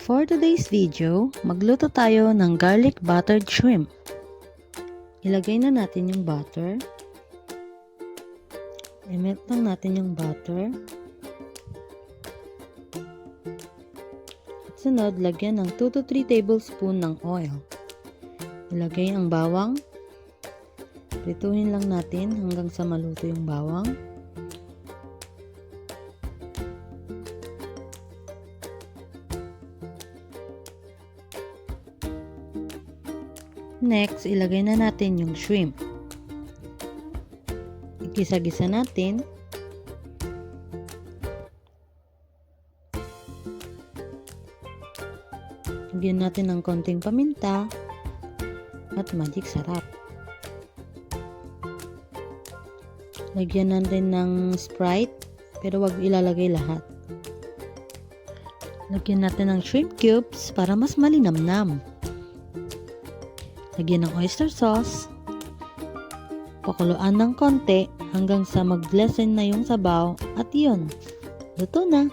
For today's video, magluto tayo ng garlic buttered shrimp. Ilagay na natin yung butter. I-melt lang natin yung butter. At sunod, lagyan ng 2 to 3 tablespoon ng oil. Ilagay ang bawang. Prituhin lang natin hanggang sa maluto yung bawang. Next, ilagay na natin yung shrimp. Igisa-gisa natin. Lagyan natin ng konting paminta at magic sarap. Lagyan natin ng Sprite, pero wag ilalagay lahat. Lagyan natin ng shrimp cubes para mas malinamnam. Lagyan ng oyster sauce. Pakuluan ng konti hanggang sa mag-lessen na yung sabaw at yun, luto na.